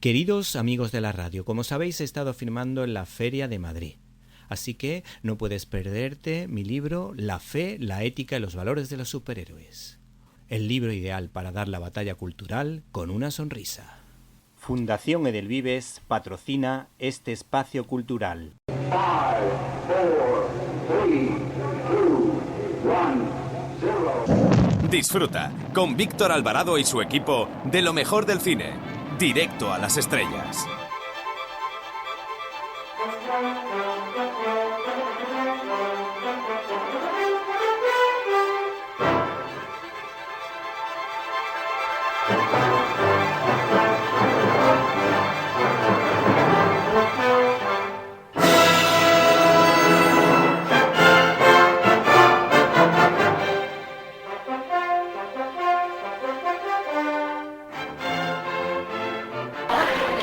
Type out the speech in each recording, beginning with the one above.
Queridos amigos de la radio, como sabéis he estado firmando en la Feria de Madrid. Así que no puedes perderte mi libro La fe, la ética y los valores de los superhéroes. El libro ideal para dar la batalla cultural con una sonrisa. Fundación Edelvives patrocina este espacio cultural. 5, 4, 3, 2, 1, 0. Disfruta con Víctor Alvarado y su equipo de lo mejor del cine. Directo a las estrellas.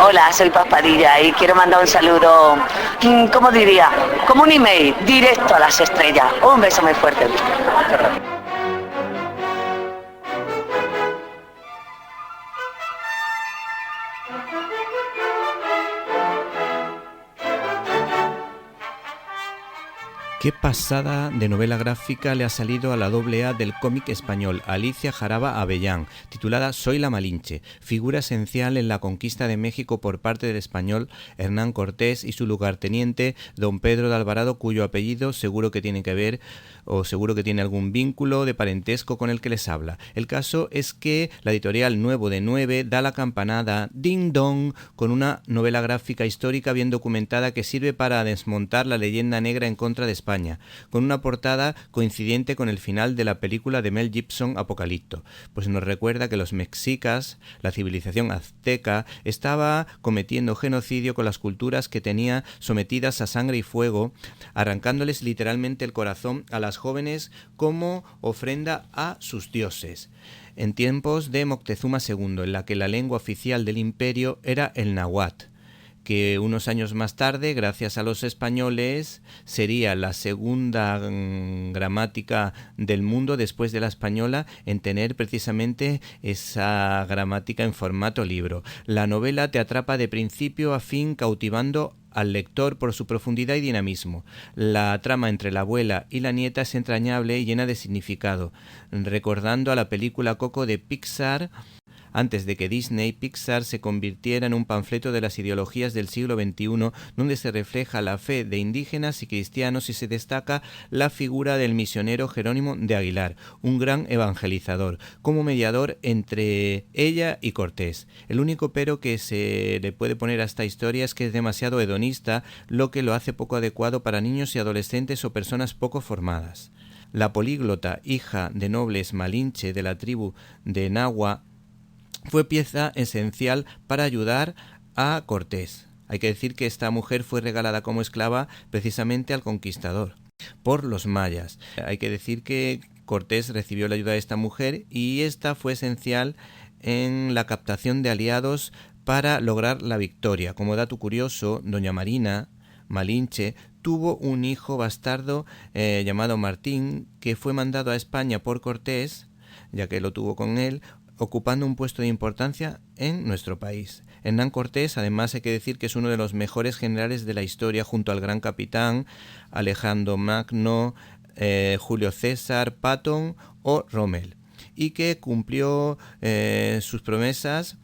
Hola, soy Paz Padilla y quiero mandar un saludo, ¿cómo diría? Como un email, directo a las estrellas. Un beso muy fuerte. Qué pasada de novela gráfica le ha salido a la AA del cómic español, Alicia Jaraba Avellán, titulada Soy la Malinche, figura esencial en la conquista de México por parte del español Hernán Cortés y su lugarteniente don Pedro de Alvarado, cuyo apellido seguro que tiene que ver o seguro que tiene algún vínculo de parentesco con el que les habla. El caso es que la editorial Nuevo de 9 da la campanada Ding Dong con una novela gráfica histórica bien documentada que sirve para desmontar la leyenda negra en contra de España, con una portada coincidente con el final de la película de Mel Gibson Apocalipto, pues nos recuerda que los mexicas, la civilización azteca, estaba cometiendo genocidio con las culturas que tenía sometidas a sangre y fuego, arrancándoles literalmente el corazón a las jóvenes como ofrenda a sus dioses. En tiempos de Moctezuma II, en la que la lengua oficial del imperio era el náhuatl, que unos años más tarde, gracias a los españoles, sería la segunda gramática del mundo después de la española en tener precisamente esa gramática en formato libro. La novela te atrapa de principio a fin, cautivando al lector por su profundidad y dinamismo. La trama entre la abuela y la nieta es entrañable y llena de significado, recordando a la película Coco de Pixar, antes de que Disney Pixar se convirtiera en un panfleto de las ideologías del siglo XXI, donde se refleja la fe de indígenas y cristianos y se destaca la figura del misionero Jerónimo de Aguilar, un gran evangelizador, como mediador entre ella y Cortés. El único pero que se le puede poner a esta historia es que es demasiado hedonista, lo que lo hace poco adecuado para niños y adolescentes o personas poco formadas. La políglota, hija de nobles malinche de la tribu de Nahua, fue pieza esencial para ayudar a Cortés. Hay que decir que esta mujer fue regalada como esclava precisamente al conquistador por los mayas. Hay que decir que Cortés recibió la ayuda de esta mujer y esta fue esencial en la captación de aliados para lograr la victoria. Como dato curioso, doña Marina Malinche tuvo un hijo bastardo llamado Martín, que fue mandado a España por Cortés, ya que lo tuvo con él, ocupando un puesto de importancia en nuestro país. Hernán Cortés, además, hay que decir que es uno de los mejores generales de la historia, junto al gran capitán Alejandro Magno, Julio César, Patton o Rommel, y que cumplió sus promesas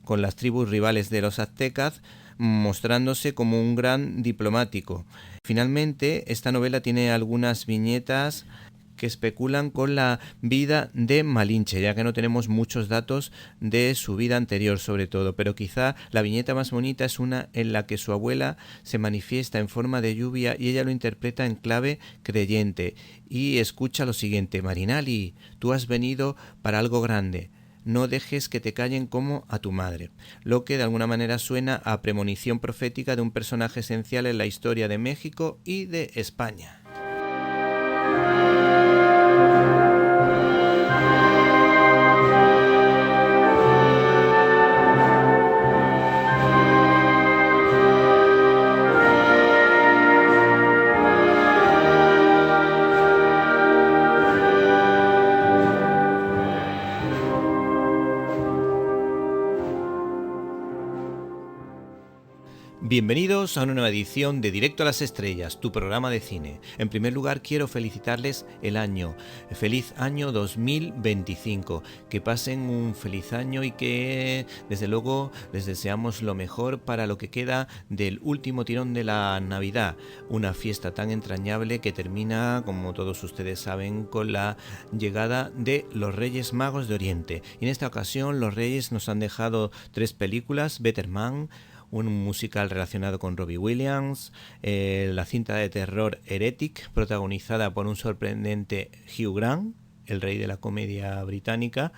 con las tribus rivales de los aztecas, mostrándose como un gran diplomático. Finalmente, esta novela tiene algunas viñetas que especulan con la vida de Malinche, ya que no tenemos muchos datos de su vida anterior sobre todo, pero quizá la viñeta más bonita es una en la que su abuela se manifiesta en forma de lluvia y ella lo interpreta en clave creyente y escucha lo siguiente: Marinali, tú has venido para algo grande, no dejes que te callen como a tu madre, lo que de alguna manera suena a premonición profética de un personaje esencial en la historia de México y de España. Bienvenidos a una nueva edición de Directo a las Estrellas, tu programa de cine. En primer lugar, quiero felicitarles el año. Feliz año 2025. Que pasen un feliz año y que, desde luego, les deseamos lo mejor para lo que queda del último tirón de la Navidad. Una fiesta tan entrañable que termina, como todos ustedes saben, con la llegada de los Reyes Magos de Oriente. Y en esta ocasión, los Reyes nos han dejado 3 películas: Better Man, un musical relacionado con Robbie Williams, la cinta de terror Heretic, protagonizada por un sorprendente Hugh Grant, el rey de la comedia británica,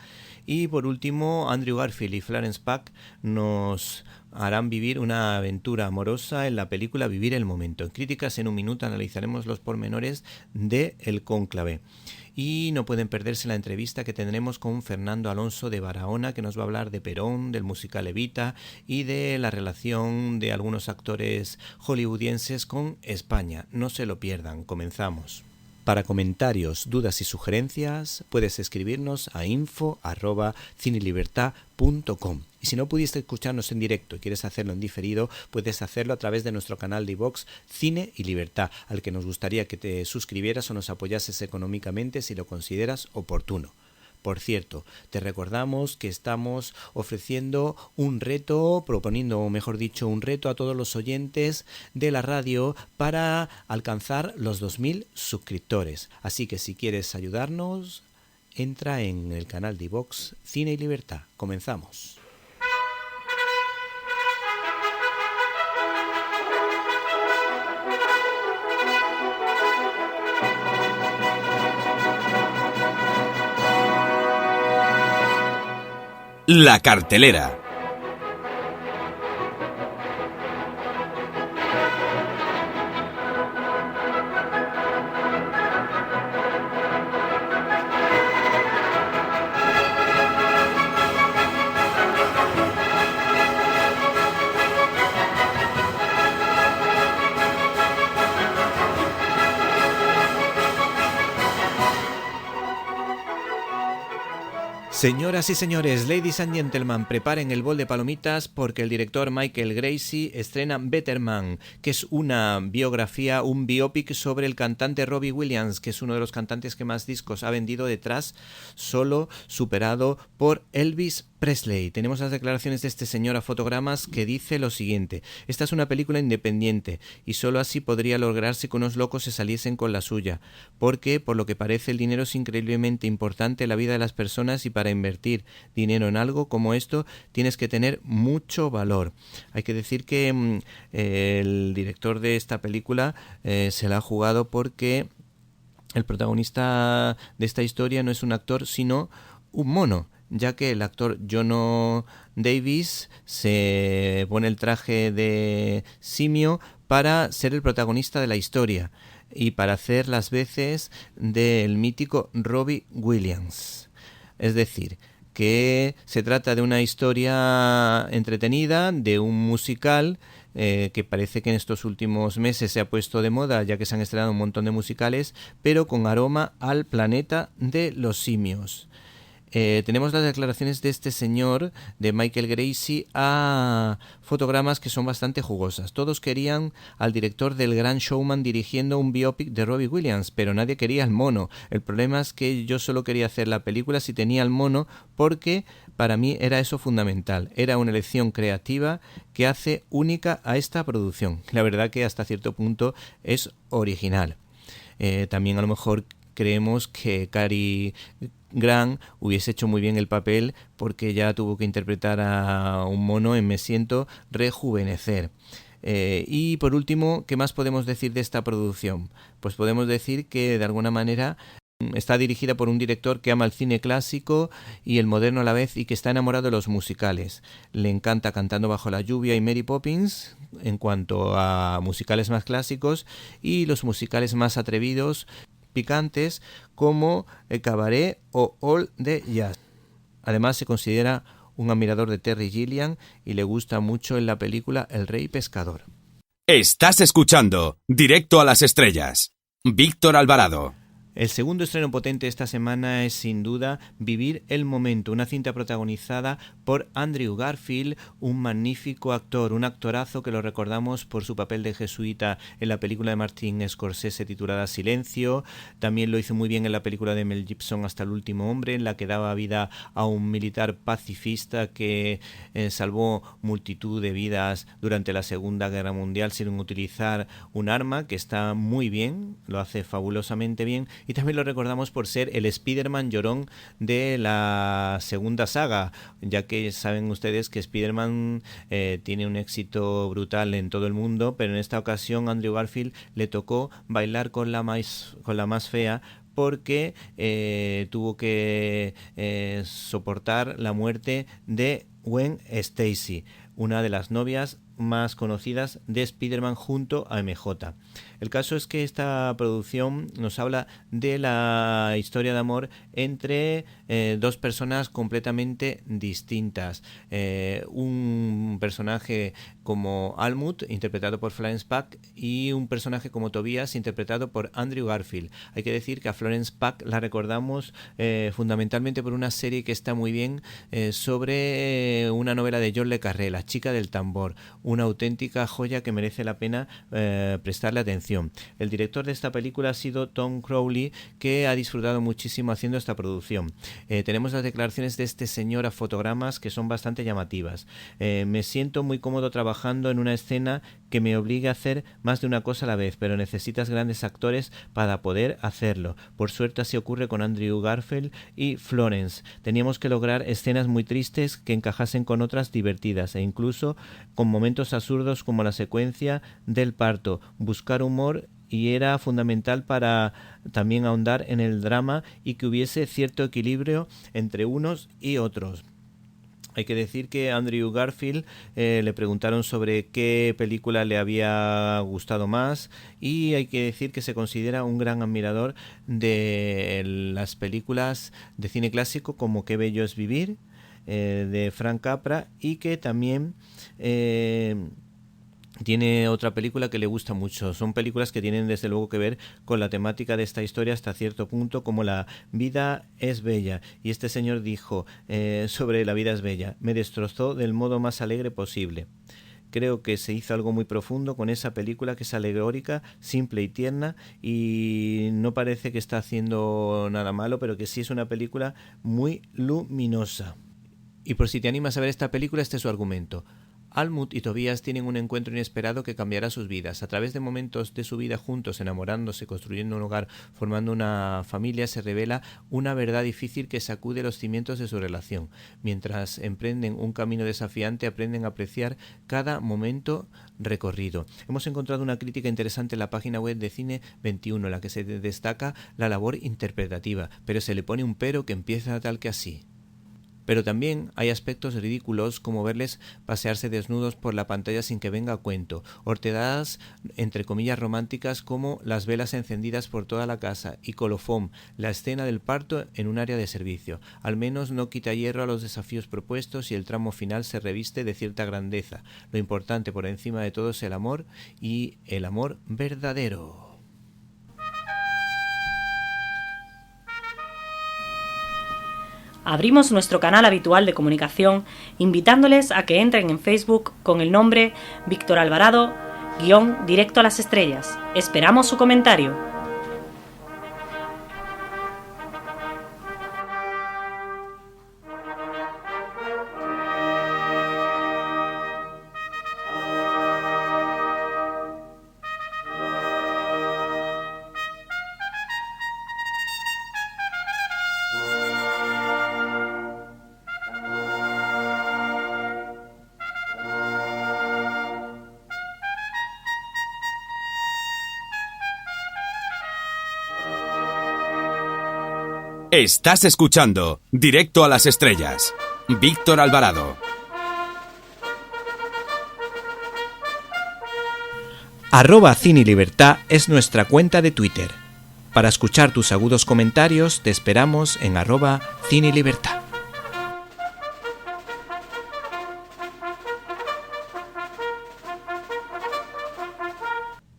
y por último Andrew Garfield y Florence Pugh nos harán vivir una aventura amorosa en la película Vivir el Momento. En Críticas en un Minuto analizaremos los pormenores de El Cónclave. Y no pueden perderse la entrevista que tendremos con Fernando Alonso de Barahona, que nos va a hablar de Perón, del musical Evita y de la relación de algunos actores hollywoodienses con España. No se lo pierdan, comenzamos. Para comentarios, dudas y sugerencias puedes escribirnos a info@cinelibertad.com. Y si no pudiste escucharnos en directo y quieres hacerlo en diferido, puedes hacerlo a través de nuestro canal de iVoox Cine y Libertad, al que nos gustaría que te suscribieras o nos apoyases económicamente si lo consideras oportuno. Por cierto, te recordamos que estamos ofreciendo un reto, proponiendo, o mejor dicho, un reto a todos los oyentes de la radio para alcanzar los 2000 suscriptores. Así que si quieres ayudarnos, entra en el canal de iVoox Cine y Libertad. Comenzamos. La cartelera. Señoras y señores, ladies and gentlemen, preparen el bol de palomitas porque el director Michael Gracey estrena Better Man, que es una biografía, un biopic sobre el cantante Robbie Williams, que es uno de los cantantes que más discos ha vendido detrás, solo superado por Elvis Presley. Tenemos las declaraciones de este señor a fotogramas que dice lo siguiente: esta es una película independiente y solo así podría lograrse que unos locos se saliesen con la suya, porque por lo que parece el dinero es increíblemente importante en la vida de las personas y para invertir dinero en algo como esto tienes que tener mucho valor. Hay que decir que el director de esta película se la ha jugado porque el protagonista de esta historia no es un actor sino un mono, ya que el actor Jono Davis se pone el traje de simio para ser el protagonista de la historia y para hacer las veces del mítico Robbie Williams. Es decir, que se trata de una historia entretenida, de un musical que parece que en estos últimos meses se ha puesto de moda, ya que se han estrenado un montón de musicales, pero con aroma al planeta de los simios. Tenemos las declaraciones de este señor, de Michael Gracey, a fotogramas que son bastante jugosas. Todos querían al director del Gran Showman dirigiendo un biopic de Robbie Williams, pero nadie quería al mono. El problema es que yo solo quería hacer la película si tenía al mono, porque para mí era eso fundamental. Era una elección creativa que hace única a esta producción. La verdad que hasta cierto punto es original. También a lo mejor creemos que Cary Grant hubiese hecho muy bien el papel porque ya tuvo que interpretar a un mono en Me siento rejuvenecer. Y por último, ¿qué más podemos decir de esta producción? Pues podemos decir que de alguna manera está dirigida por un director que ama el cine clásico y el moderno a la vez y que está enamorado de los musicales. Le encanta Cantando bajo la lluvia y Mary Poppins en cuanto a musicales más clásicos, y los musicales más atrevidos, picantes, como El Cabaret o All the Jazz. Además se considera un admirador de Terry Gilliam y le gusta mucho en la película El Rey Pescador. Estás escuchando Directo a las Estrellas. Víctor Alvarado. El segundo estreno potente esta semana es sin duda Vivir el Momento, una cinta protagonizada por Andrew Garfield, un magnífico actor, un actorazo que lo recordamos por su papel de jesuita en la película de Martin Scorsese titulada Silencio. También lo hizo muy bien en la película de Mel Gibson Hasta el último hombre, en la que daba vida a un militar pacifista que salvó multitud de vidas durante la Segunda Guerra Mundial sin utilizar un arma, que está muy bien, lo hace fabulosamente bien. Y también lo recordamos por ser el Spider-Man llorón de la segunda saga, ya que saben ustedes que Spider-Man tiene un éxito brutal en todo el mundo, pero en esta ocasión Andrew Garfield le tocó bailar con la más fea, porque tuvo que soportar la muerte de Gwen Stacy, una de las novias más conocidas de Spider-Man junto a MJ. El caso es que esta producción nos habla de la historia de amor entre dos personas completamente distintas. Un personaje como Almut, interpretado por Florence Pugh, y un personaje como Tobias, interpretado por Andrew Garfield. Hay que decir que a Florence Pugh la recordamos fundamentalmente por una serie que está muy bien sobre una novela de John le Carré, La chica del tambor, una auténtica joya que merece la pena prestarle atención. El director de esta película ha sido Tom Crowley, que ha disfrutado muchísimo haciendo esta producción. Tenemos las declaraciones de este señor a fotogramas que son bastante llamativas. Me siento muy cómodo trabajando en una escena que me obliga a hacer más de una cosa a la vez, pero necesitas grandes actores para poder hacerlo. Por suerte así ocurre con Andrew Garfield y Florence. Teníamos que lograr escenas muy tristes que encajasen con otras divertidas e incluso con momentos absurdos como la secuencia del parto. Buscar humor y era fundamental para también ahondar en el drama y que hubiese cierto equilibrio entre unos y otros. Hay que decir que Andrew Garfield le preguntaron sobre qué película le había gustado más, y hay que decir que se considera un gran admirador de las películas de cine clásico como Qué bello es vivir, de Frank Capra, y que también tiene otra película que le gusta mucho. Son películas que tienen desde luego que ver con la temática de esta historia hasta cierto punto, como La vida es bella. Y este señor dijo sobre La vida es bella: me destrozó del modo más alegre posible. Creo que se hizo algo muy profundo con esa película, que es alegórica, simple y tierna, y no parece que está haciendo nada malo, pero que sí es una película muy luminosa. Y por si te animas a ver esta película, este es su argumento. Almut y Tobias tienen un encuentro inesperado que cambiará sus vidas. A través de momentos de su vida juntos, enamorándose, construyendo un hogar, formando una familia, se revela una verdad difícil que sacude los cimientos de su relación. Mientras emprenden un camino desafiante, aprenden a apreciar cada momento recorrido. Hemos encontrado una crítica interesante en la página web de Cine 21, en la que se destaca la labor interpretativa, pero se le pone un pero que empieza tal que así. Pero también hay aspectos ridículos, como verles pasearse desnudos por la pantalla sin que venga a cuento, horteradas entre comillas románticas como las velas encendidas por toda la casa y colofón, la escena del parto en un área de servicio. Al menos no quita hierro a los desafíos propuestos y el tramo final se reviste de cierta grandeza. Lo importante por encima de todo es el amor, y el amor verdadero. Abrimos nuestro canal habitual de comunicación invitándoles a que entren en Facebook con el nombre Víctor Alvarado _Directo a las Estrellas. Esperamos su comentario. Estás escuchando Directo a las Estrellas. Víctor Alvarado. @CineLibertad es nuestra cuenta de Twitter. Para escuchar tus agudos comentarios te esperamos en @CineLibertad.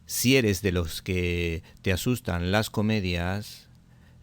Si eres de los que te asustan las comedias,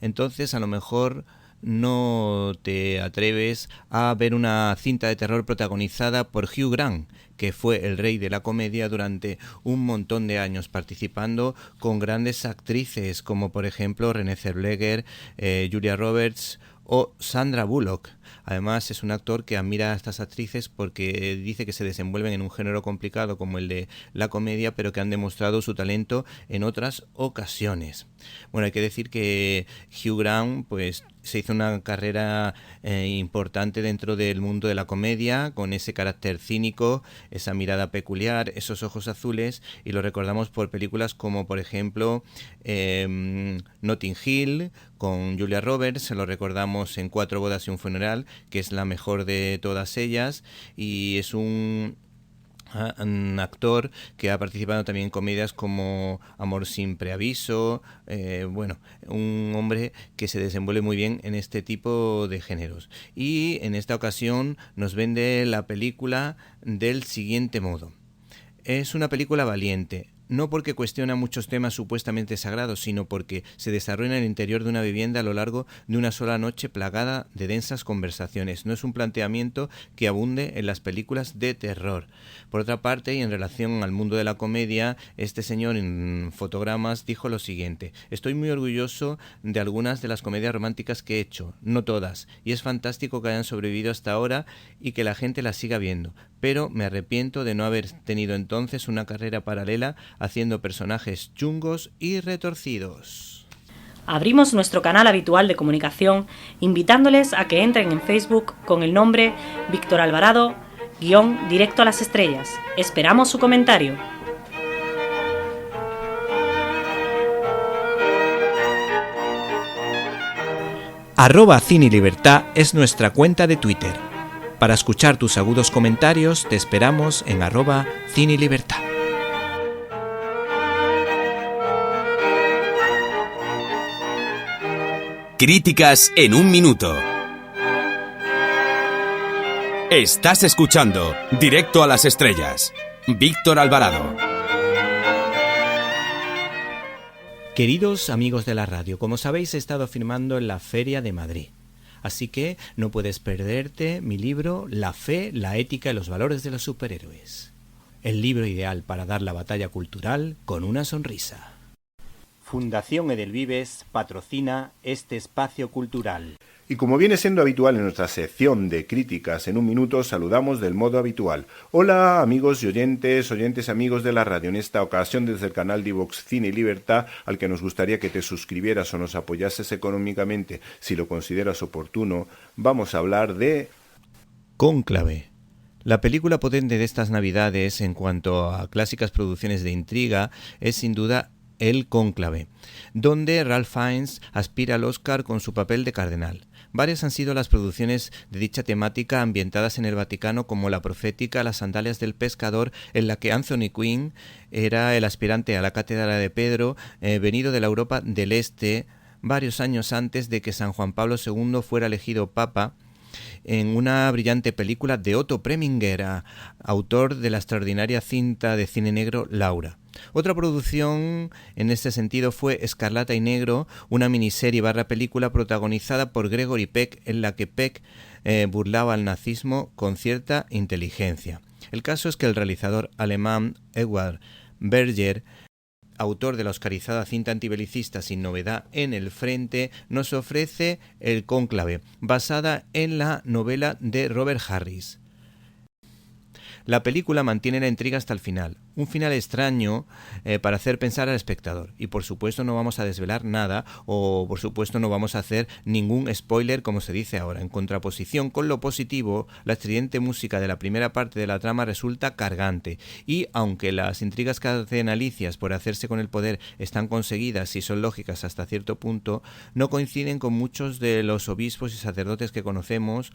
entonces a lo mejor no te atreves a ver una cinta de terror protagonizada por Hugh Grant, que fue el rey de la comedia durante un montón de años, participando con grandes actrices como por ejemplo Renée Zellweger, Julia Roberts o Sandra Bullock. Además es un actor que admira a estas actrices porque dice que se desenvuelven en un género complicado como el de la comedia, pero que han demostrado su talento en otras ocasiones. Bueno, hay que decir que Hugh Grant pues se hizo una carrera importante dentro del mundo de la comedia, con ese carácter cínico, esa mirada peculiar, esos ojos azules, y lo recordamos por películas como por ejemplo Notting Hill con Julia Roberts, lo recordamos en 4 bodas y un funeral, que es la mejor de todas ellas, y es un actor que ha participado también en comedias como Amor sin preaviso, bueno, un hombre que se desenvuelve muy bien en este tipo de géneros. Y en esta ocasión nos vende la película del siguiente modo. Es una película valiente, no porque cuestiona muchos temas supuestamente sagrados, sino porque se desarrolla en el interior de una vivienda a lo largo de una sola noche plagada de densas conversaciones. No es un planteamiento que abunde en las películas de terror. Por otra parte, y en relación al mundo de la comedia, este señor en Fotogramas dijo lo siguiente: estoy muy orgulloso de algunas de las comedias románticas que he hecho, no todas, y es fantástico que hayan sobrevivido hasta ahora y que la gente las siga viendo, pero me arrepiento de no haber tenido entonces una carrera paralela haciendo personajes chungos y retorcidos. Abrimos nuestro canal habitual de comunicación invitándoles a que entren en Facebook con el nombre Víctor Alvarado _Directo a las Estrellas. Esperamos su comentario. @CineLibertad es nuestra cuenta de Twitter. Para escuchar tus agudos comentarios te esperamos en @CineLibertad. Críticas en un minuto. Estás escuchando Directo a las Estrellas. Víctor Alvarado. Queridos amigos de la radio, como sabéis he estado firmando en la Feria de Madrid. Así que no puedes perderte mi libro La fe, la ética y los valores de los superhéroes. El libro ideal para dar la batalla cultural con una sonrisa. Fundación Edelvives patrocina este espacio cultural. Y como viene siendo habitual en nuestra sección de críticas en un minuto, saludamos del modo habitual. Hola amigos y oyentes amigos de la radio. En esta ocasión desde el canal de iVox Cine y Libertad, al que nos gustaría que te suscribieras o nos apoyases económicamente si lo consideras oportuno, vamos a hablar de Cónclave. La película potente de estas navidades en cuanto a clásicas producciones de intriga es sin duda El Cónclave, donde Ralph Fiennes aspira al Oscar con su papel de cardenal. Varias han sido las producciones de dicha temática ambientadas en el Vaticano, como la profética Las sandalias del pescador, en la que Anthony Quinn era el aspirante a la cátedra de Pedro, venido de la Europa del Este varios años antes de que San Juan Pablo II fuera elegido papa, en una brillante película de Otto Preminger, autor de la extraordinaria cinta de cine negro Laura. Otra producción en este sentido fue Escarlata y Negro, una miniserie / película protagonizada por Gregory Peck, en la que Peck burlaba al nazismo con cierta inteligencia. El caso es que el realizador alemán Edward Berger, autor de la oscarizada cinta antibelicista Sin novedad en el frente, nos ofrece El Cónclave, basada en la novela de Robert Harris. La película mantiene la intriga hasta el final, un final extraño para hacer pensar al espectador, y por supuesto no vamos a desvelar nada, o por supuesto no vamos a hacer ningún spoiler como se dice ahora. En contraposición con lo positivo, la estridente música de la primera parte de la trama resulta cargante, y aunque las intrigas cardenalicias por hacerse con el poder están conseguidas y son lógicas hasta cierto punto, no coinciden con muchos de los obispos y sacerdotes que conocemos,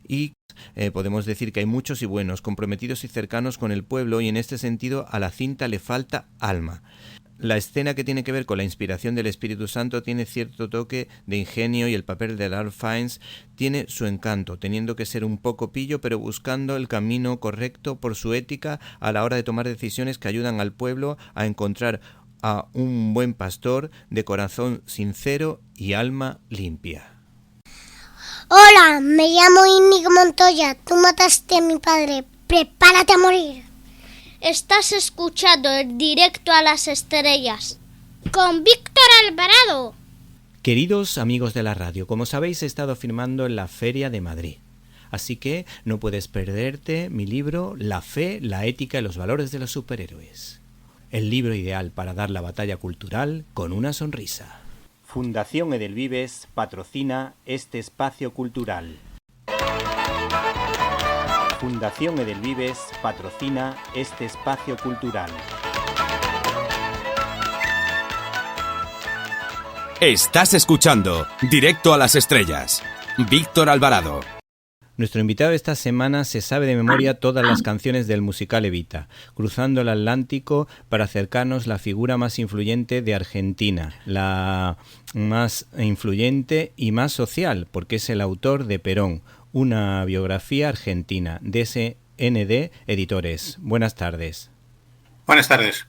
y podemos decir que hay muchos y buenos, comprometidos y cercanos con el pueblo, y en este sentido a la cinta le falta alma. La escena que tiene que ver con la inspiración del Espíritu Santo tiene cierto toque de ingenio, y el papel de Ralph Fiennes tiene su encanto, teniendo que ser un poco pillo pero buscando el camino correcto por su ética a la hora de tomar decisiones que ayudan al pueblo a encontrar a un buen pastor de corazón sincero y alma limpia. Hola, me llamo Íñigo Montoya. Tú mataste a mi padre. Prepárate a morir. Estás escuchando el Directo a las Estrellas con Víctor Alvarado. Queridos amigos de la radio, como sabéis he estado firmando en la Feria de Madrid. Así que no puedes perderte mi libro La fe, la ética y los valores de los superhéroes. El libro ideal para dar la batalla cultural con una sonrisa. Fundación Edelvives patrocina este espacio cultural. Fundación Edelvives patrocina este espacio cultural. Estás escuchando Directo a las Estrellas. Víctor Alvarado. Nuestro invitado esta semana se sabe de memoria todas las canciones del musical Evita, cruzando el Atlántico para acercarnos la figura más influyente de Argentina, la más influyente y más social, porque es el autor de Perón, una biografía argentina, DSND Editores. Buenas tardes. Buenas tardes.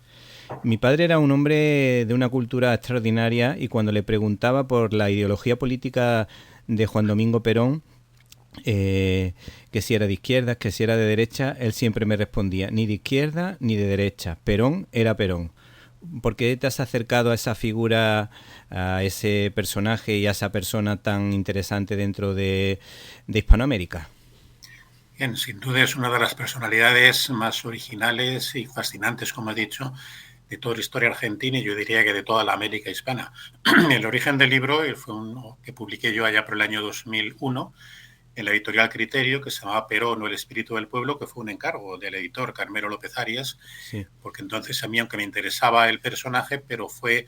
Mi padre era un hombre de una cultura extraordinaria y cuando le preguntaba por la ideología política de Juan Domingo Perón, que si era de izquierda, que si era de derecha, él siempre me respondía, ni de izquierda ni de derecha, Perón era Perón. ¿Por qué te has acercado a esa figura, a ese personaje y a esa persona tan interesante dentro de Hispanoamérica? Bien, sin duda es una de las personalidades más originales y fascinantes, como he dicho, de toda la historia argentina y yo diría que de toda la América hispana. El origen del libro fue uno que publiqué yo allá por el año 2001 en la editorial Criterio, que se llamaba Perón o el espíritu del pueblo, que fue un encargo del editor Carmelo López Arias, sí. Porque entonces a mí, aunque me interesaba el personaje, pero fue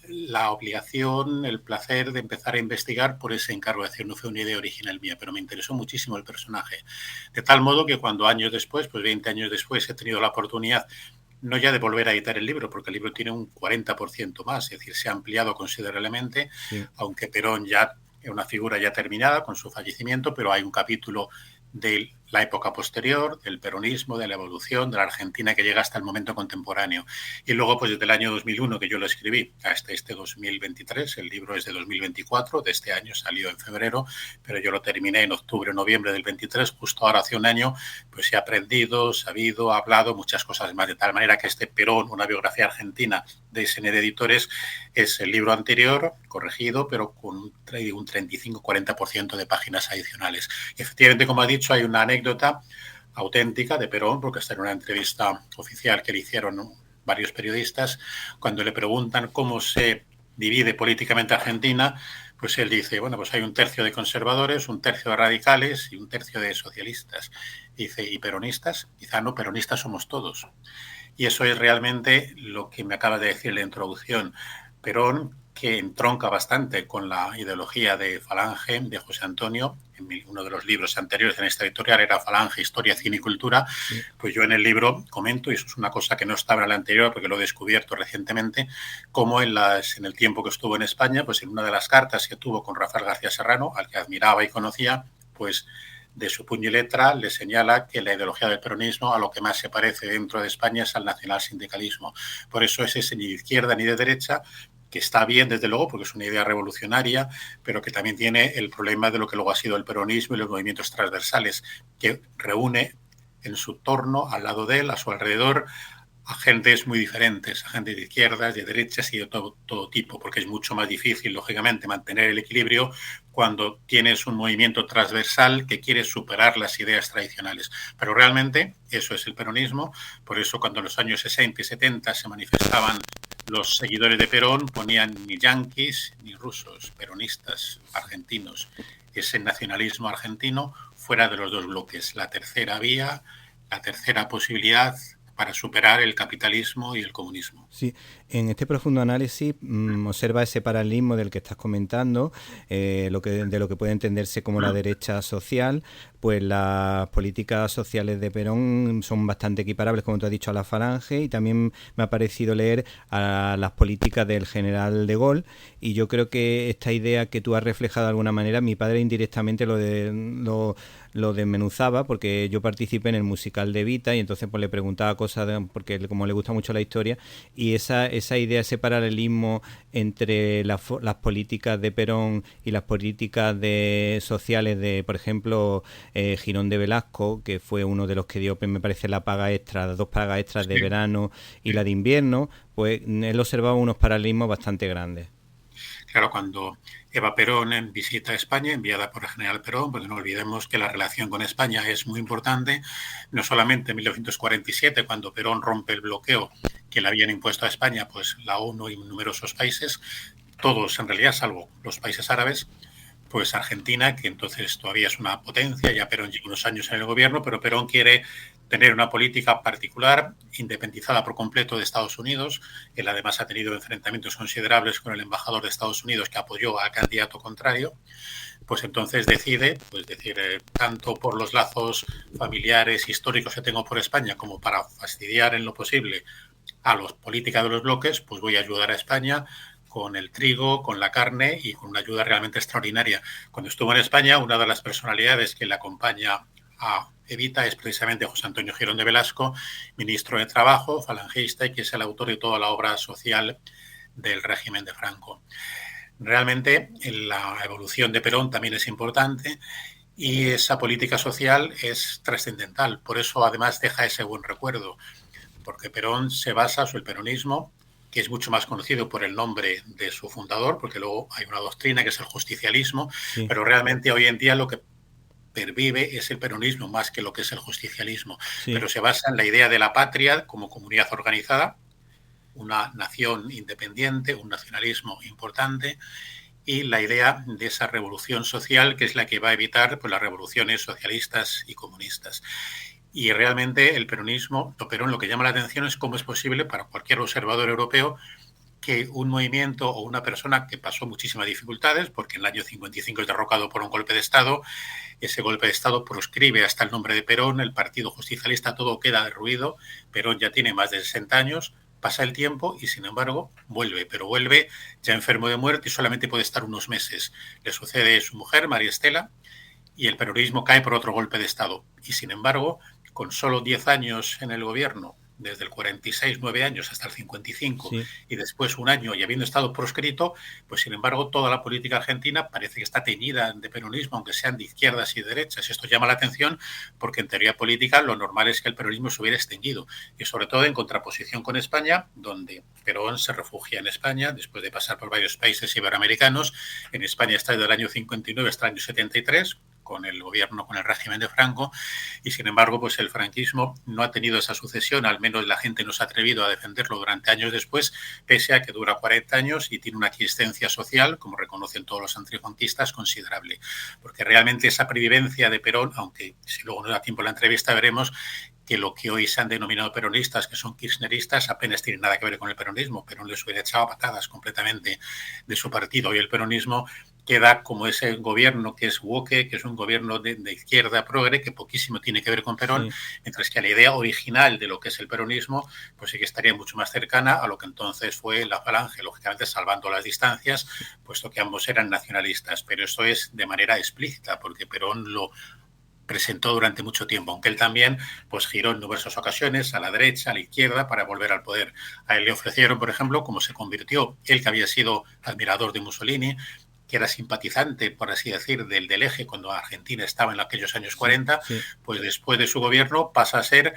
la obligación, el placer de empezar a investigar por ese encargo, es decir, no fue una idea original mía, pero me interesó muchísimo el personaje. De tal modo que cuando años después, pues 20 años después, he tenido la oportunidad no ya de volver a editar el libro, porque el libro tiene un 40% más, es decir, se ha ampliado considerablemente, sí. Aunque Perón ya es una figura ya terminada con su fallecimiento, pero hay un capítulo de la época posterior, del peronismo, de la evolución, de la Argentina que llega hasta el momento contemporáneo. Y luego, pues desde el año 2001 que yo lo escribí hasta este 2023, el libro es de 2024, de este año salió en febrero, pero yo lo terminé en octubre o noviembre del 23, justo ahora hace un año, pues he aprendido, sabido, hablado muchas cosas más, de tal manera que este Perón, una biografía argentina de SND Editores, es el libro anterior, corregido, pero con un 35-40% de páginas adicionales. Y efectivamente, como ha dicho, hay una anécdota auténtica de Perón, porque está en una entrevista oficial que le hicieron varios periodistas, cuando le preguntan cómo se divide políticamente Argentina, pues él dice, bueno, pues hay un tercio de conservadores, un tercio de radicales y un tercio de socialistas. Dice, ¿y peronistas? Quizá no, peronistas somos todos. Y eso es realmente lo que me acaba de decir la introducción. Perón, que entronca bastante con la ideología de Falange, de José Antonio, en uno de los libros anteriores en esta editorial era Falange, Historia, Cine y Cultura, sí. Pues yo en el libro comento, y eso es una cosa que no estaba en la anterior porque lo he descubierto recientemente, como en el tiempo que estuvo en España, pues en una de las cartas que tuvo con Rafael García Serrano, al que admiraba y conocía, pues de su puño y letra le señala que la ideología del peronismo a lo que más se parece dentro de España es al nacionalsindicalismo. Por eso es ese ni de izquierda ni de derecha, que está bien, desde luego, porque es una idea revolucionaria, pero que también tiene el problema de lo que luego ha sido el peronismo y los movimientos transversales, que reúne en su torno, al lado de él, a su alrededor, a gentes muy diferentes, a gente de izquierdas, de derechas y de todo tipo, porque es mucho más difícil, lógicamente, mantener el equilibrio cuando tienes un movimiento transversal que quiere superar las ideas tradicionales. Pero realmente eso es el peronismo, por eso cuando en los años 60 y 70 se manifestaban los seguidores de Perón, ponían ni yanquis ni rusos, peronistas argentinos. Ese nacionalismo argentino fuera de los dos bloques, la tercera vía, la tercera posibilidad para superar el capitalismo y el comunismo. Sí, en este profundo análisis observa ese paralelismo del que estás comentando, de lo que puede entenderse como la derecha social, pues las políticas sociales de Perón son bastante equiparables, como tú has dicho, a la Falange, y también me ha parecido leer a las políticas del general de Gaulle, y yo creo que esta idea que tú has reflejado de alguna manera, mi padre indirectamente lo desmenuzaba, porque yo participé en el musical de Evita y entonces pues le preguntaba cosas porque como le gusta mucho la historia, y esa idea, ese paralelismo entre las políticas de Perón y las políticas sociales de, por ejemplo, Girón de Velasco, que fue uno de los que dio, me parece, la paga extra, las 2 pagas extras de verano y la de invierno, pues él observaba unos paralelismos bastante grandes. Claro, cuando Eva Perón visita España, enviada por el general Perón, porque no olvidemos que la relación con España es muy importante, no solamente en 1947, cuando Perón rompe el bloqueo que le habían impuesto a España, pues la ONU y numerosos países, todos en realidad, salvo los países árabes, pues Argentina, que entonces todavía es una potencia, ya Perón lleva unos años en el gobierno, pero Perón quiere tener una política particular, independizada por completo de Estados Unidos. Él además ha tenido enfrentamientos considerables con el embajador de Estados Unidos que apoyó al candidato contrario. Pues entonces decide, pues decir, tanto por los lazos familiares, históricos que tengo por España, como para fastidiar en lo posible a los políticas de los bloques, pues voy a ayudar a España con el trigo, con la carne y con una ayuda realmente extraordinaria. Cuando estuvo en España, una de las personalidades que le acompaña a Evita es precisamente José Antonio Girón de Velasco, ministro de Trabajo, falangista, y que es el autor de toda la obra social del régimen de Franco. Realmente la evolución de Perón también es importante y esa política social es trascendental. Por eso además deja ese buen recuerdo, porque Perón se basa, el peronismo, que es mucho más conocido por el nombre de su fundador, porque luego hay una doctrina que es el justicialismo, sí. Pero realmente hoy en día lo que pervive es el peronismo más que lo que es el justicialismo, sí. Pero se basa en la idea de la patria como comunidad organizada, una nación independiente, un nacionalismo importante, y la idea de esa revolución social que es la que va a evitar pues, las revoluciones socialistas y comunistas. Y realmente el peronismo, Perón, lo que llama la atención es cómo es posible para cualquier observador europeo que un movimiento o una persona que pasó muchísimas dificultades, porque en el año 55 es derrocado por un golpe de Estado, ese golpe de Estado proscribe hasta el nombre de Perón, el Partido Justicialista, todo queda derruido, Perón ya tiene más de 60 años, pasa el tiempo y sin embargo vuelve, pero vuelve ya enfermo de muerte y solamente puede estar unos meses. Le sucede a su mujer, María Estela, y el peronismo cae por otro golpe de Estado. Y sin embargo, con solo 10 años en el gobierno, desde el 46, 9 años hasta el 55, sí. Y después un año y habiendo estado proscrito, pues sin embargo toda la política argentina parece que está teñida de peronismo, aunque sean de izquierdas y derechas. Y esto llama la atención porque en teoría política lo normal es que el peronismo se hubiera extinguido. Y sobre todo en contraposición con España, donde Perón se refugia en España después de pasar por varios países iberoamericanos. En España está desde el año 59 hasta el año 73, con el gobierno, con el régimen de Franco, y sin embargo, pues el franquismo no ha tenido esa sucesión, al menos la gente no se ha atrevido a defenderlo durante años después, pese a que dura 40 años y tiene una aquiescencia social, como reconocen todos los antifranquistas, considerable. Porque realmente esa pervivencia de Perón, aunque si luego nos da tiempo la entrevista veremos que lo que hoy se han denominado peronistas, que son kirchneristas, apenas tienen nada que ver con el peronismo. Perón les hubiera echado patadas completamente de su partido y el peronismo queda como ese gobierno que es woke, que es un gobierno de izquierda progre, que poquísimo tiene que ver con Perón, sí. Mientras que la idea original de lo que es el peronismo, pues sí que estaría mucho más cercana a lo que entonces fue la Falange, lógicamente salvando las distancias, puesto que ambos eran nacionalistas, pero eso es de manera explícita, porque Perón lo presentó durante mucho tiempo, aunque él también pues giró en numerosas ocasiones a la derecha, a la izquierda, para volver al poder. A él le ofrecieron, por ejemplo, como se convirtió, él que había sido admirador de Mussolini, que era simpatizante, por así decir, del eje cuando Argentina estaba en aquellos años 40, sí. Pues después de su gobierno pasa a ser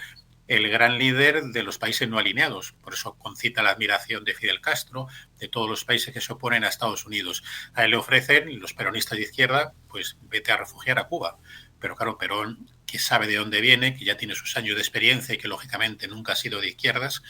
el gran líder de los países no alineados. Por eso concita la admiración de Fidel Castro, de todos los países que se oponen a Estados Unidos. A él le ofrecen, los peronistas de izquierda, pues vete a refugiar a Cuba. Pero claro, Perón, que sabe de dónde viene, que ya tiene sus años de experiencia y que lógicamente nunca ha sido de izquierdas,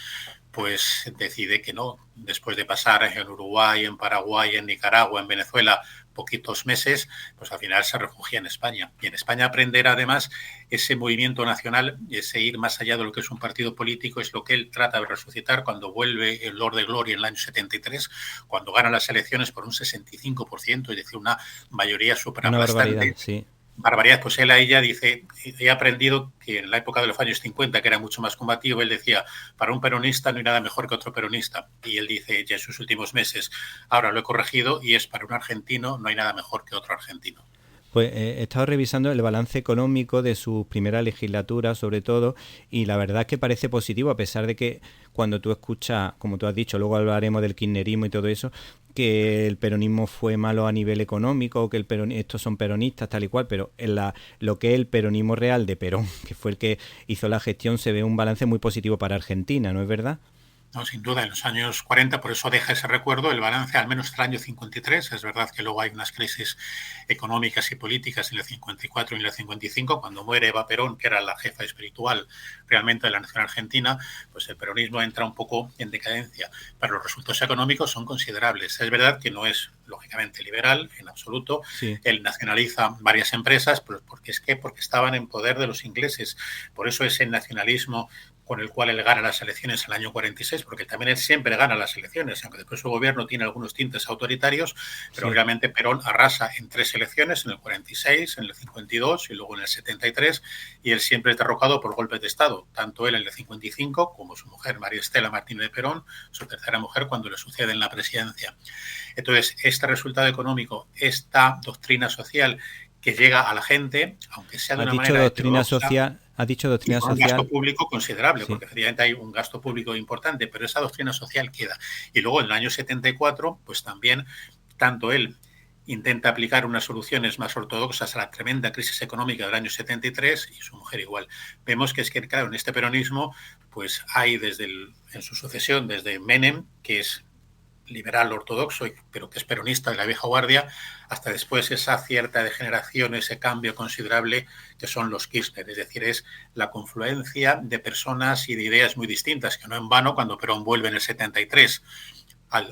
pues decide que no. Después de pasar en Uruguay, en Paraguay, en Nicaragua, en Venezuela, poquitos meses, pues al final se refugia en España. Y en España aprenderá además ese movimiento nacional, ese ir más allá de lo que es un partido político, es lo que él trata de resucitar cuando vuelve el Lord de Gloria en el año 73, cuando gana las elecciones por un 65%, es decir, una mayoría superada bastante. Sí. barbaridad. Pues él a ella dice, he aprendido que en la época de los años 50, que era mucho más combativo, él decía, para un peronista no hay nada mejor que otro peronista. Y él dice, ya en sus últimos meses, ahora lo he corregido y es para un argentino no hay nada mejor que otro argentino. Pues he estado revisando el balance económico de su primera legislatura, sobre todo, y la verdad es que parece positivo, a pesar de que cuando tú escuchas, como tú has dicho, luego hablaremos del kirchnerismo y todo eso, que el peronismo fue malo a nivel económico, que estos son peronistas, tal y cual, pero en lo que es el peronismo real de Perón, que fue el que hizo la gestión, se ve un balance muy positivo para Argentina, ¿no es verdad? No, sin duda, en los años 40, por eso deja ese recuerdo, el balance al menos hasta el año 53. Es verdad que luego hay unas crisis económicas y políticas en el 54 y en el 55, cuando muere Eva Perón, que era la jefa espiritual realmente de la nación argentina, pues el peronismo entra un poco en decadencia, pero los resultados económicos son considerables. Es verdad que no es lógicamente liberal en absoluto. Sí. Él nacionaliza varias empresas, pero porque estaban en poder de los ingleses. Por eso ese nacionalismo con el cual él gana las elecciones en el año 46, porque también él siempre gana las elecciones, aunque después su gobierno tiene algunos tintes autoritarios, pero sí, realmente Perón arrasa en 3 elecciones, en el 46, en el 52 y luego en el 73, y él siempre es derrocado por golpes de Estado, tanto él en el 55 como su mujer, María Estela Martínez de Perón, su tercera mujer, cuando le sucede en la presidencia. Entonces, este resultado económico, esta doctrina social que llega a la gente, aunque sea de una manera doctrina social. Ha dicho doctrina social. Un gasto público considerable, sí, porque efectivamente hay un gasto público importante, pero esa doctrina social queda. Y luego en el año 74, pues también, tanto él intenta aplicar unas soluciones más ortodoxas a la tremenda crisis económica del año 73 y su mujer igual. Vemos que es que, claro, en este peronismo, pues hay en su sucesión, desde Menem, que es liberal ortodoxo, pero que es peronista de la vieja guardia, hasta después esa cierta degeneración, ese cambio considerable que son los Kirchner. Es decir, es la confluencia de personas y de ideas muy distintas, que no en vano, cuando Perón vuelve en el 73 al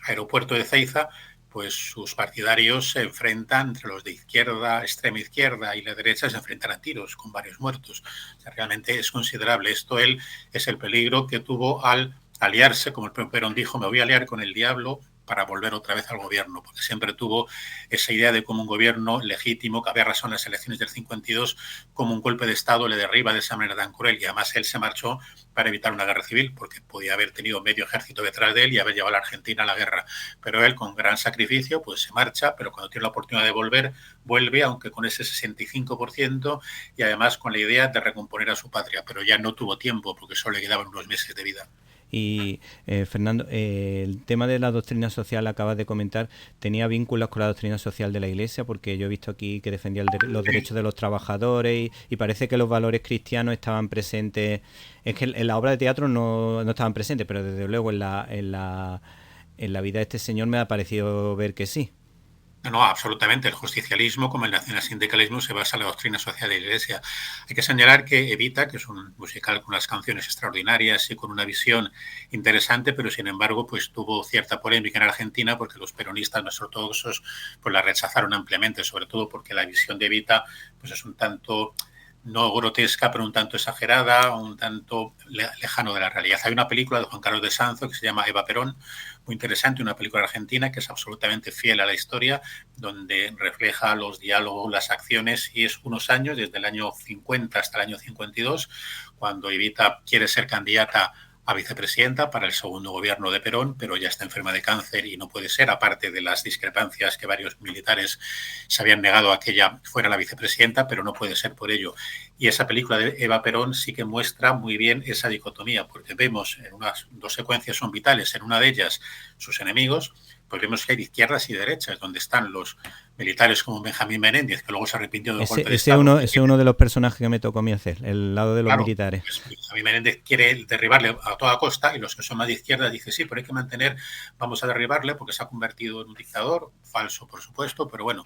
aeropuerto de Ezeiza, pues sus partidarios se enfrentan entre los de izquierda, extrema izquierda y la derecha, se enfrentan a tiros con varios muertos. O sea, realmente es considerable. Esto es el peligro que tuvo al aliarse, como el propio Perón dijo, me voy a aliar con el diablo para volver otra vez al gobierno, porque siempre tuvo esa idea de cómo un gobierno legítimo, que había razón en las elecciones del 52, como un golpe de Estado le derriba de esa manera tan cruel, y además él se marchó para evitar una guerra civil, porque podía haber tenido medio ejército detrás de él y haber llevado a la Argentina a la guerra, pero él con gran sacrificio pues se marcha, pero cuando tiene la oportunidad de volver, vuelve, aunque con ese 65%, y además con la idea de recomponer a su patria, pero ya no tuvo tiempo, porque solo le quedaban unos meses de vida. Y Fernando, el tema de la doctrina social, acabas de comentar, ¿tenía vínculos con la doctrina social de la Iglesia? Porque yo he visto aquí que defendía los derechos de los trabajadores y parece que los valores cristianos estaban presentes. Es que en la obra de teatro no estaban presentes, pero desde luego en la vida de este señor me ha parecido ver que sí. No, absolutamente. El justicialismo, como el nacionalsindicalismo, se basa en la doctrina social de la Iglesia. Hay que señalar que Evita, que es un musical con unas canciones extraordinarias y con una visión interesante, pero sin embargo, pues tuvo cierta polémica en Argentina porque los peronistas más ortodoxos pues la rechazaron ampliamente, sobre todo porque la visión de Evita pues es un tanto no grotesca, pero un tanto exagerada, un tanto lejano de la realidad. Hay una película de Juan Carlos de Sanzo que se llama Eva Perón, muy interesante, una película argentina que es absolutamente fiel a la historia, donde refleja los diálogos, las acciones, y es unos años, desde el año 50 hasta el año 52, cuando Evita quiere ser candidata a vicepresidenta para el segundo gobierno de Perón, pero ya está enferma de cáncer y no puede ser, aparte de las discrepancias que varios militares se habían negado a que ella fuera la vicepresidenta, pero no puede ser por ello. Y esa película de Eva Perón sí que muestra muy bien esa dicotomía, porque vemos en unas 2 secuencias son vitales, en una de ellas sus enemigos, pues vemos que hay de izquierdas y derechas, donde están los militares como Benjamín Menéndez, que luego se arrepintió del golpe de Estado. Ese es uno de los personajes que me tocó a mí hacer, el lado de los militares. Pues Benjamín Menéndez quiere derribarle a toda costa, y los que son más de izquierda dicen sí, pero hay que mantener, vamos a derribarle porque se ha convertido en un dictador, falso por supuesto, pero bueno,